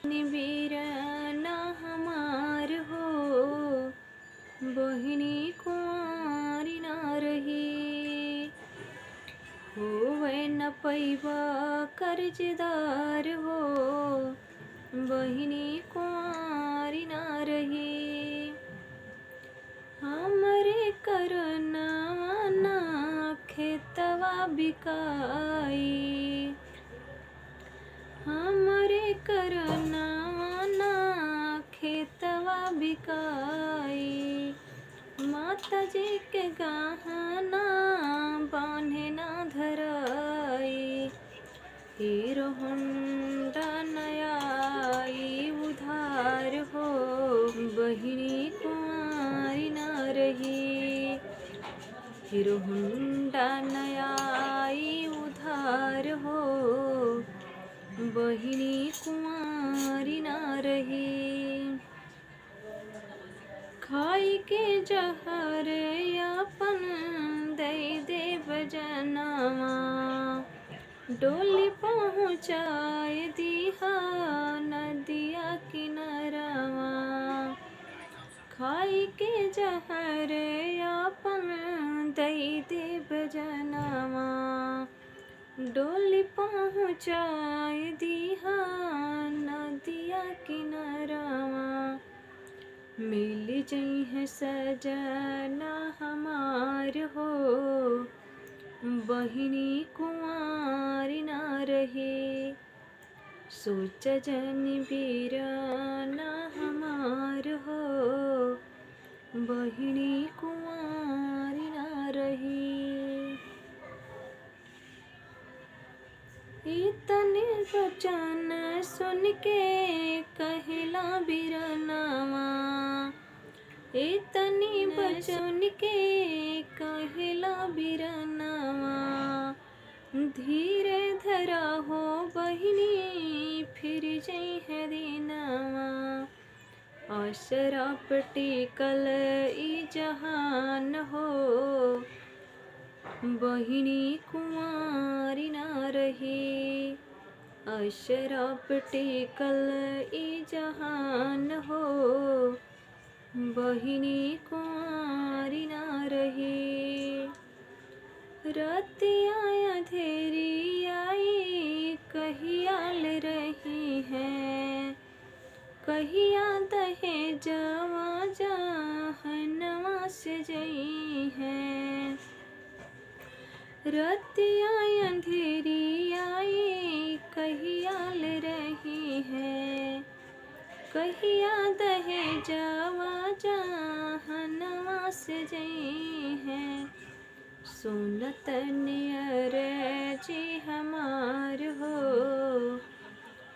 निबीरना हमार हो, बहिनी कुंवारी ना रही। होवे न पैबा कर्जदार हो, बहिनी कुंवारी ना रही। हमरे करनवा ना खेतवा बिकाई, हमरे करनवा ना खेतवा बिकाई। माता जी के गहना बान्हे ना धराई। हीरो होंडा नयाई उधार हो, बहिनी कुंवारी ना रही। हीरो होंडा नयाई उधार हो, बहिनी कुंवारी ना रही। खाई के जहर अपन दई देव जनवा, डोली पहुँचाए दिहा नदिया किनारवा। खाई के जहर अपन दई देव जनवा, डोली पहुँचाए दिहा नदिया किनारवा। मिल जई है सजना हमार हो, बहिनी कुंवारी ना रही। सोच जन बीराना हमार हो, बहिनी कुंवारी ना रही। इतने वचन सुन के कहला बिरनवा, इतनी वचन के कहला बिरनवा। धीरे धरा हो बहिनी फिर जई है दिनवा। असरा टिकल ई जहान हो, बहिनी कुंवारी ना रही। अशरफ टिकल ई जहान हो, बहिनी कुंवारी ना रही। रतिया अंधेरी आई कहियाल रही है, कहिया दहेजवा जहनवा से जई है। रतिया अंधेरी आई कहियाल रही है, कहिया दहेजवा जहनवा से जई है। सुनत नियर जी हमार हो,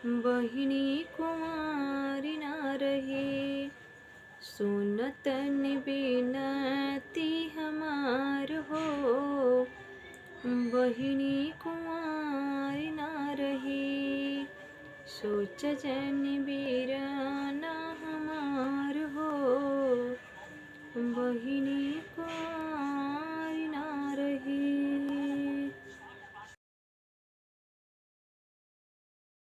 बहिनी कुंवारी ना रही। सुनत बिनती हमार हो, बहिनी कुंवारी ना रही। सोच जन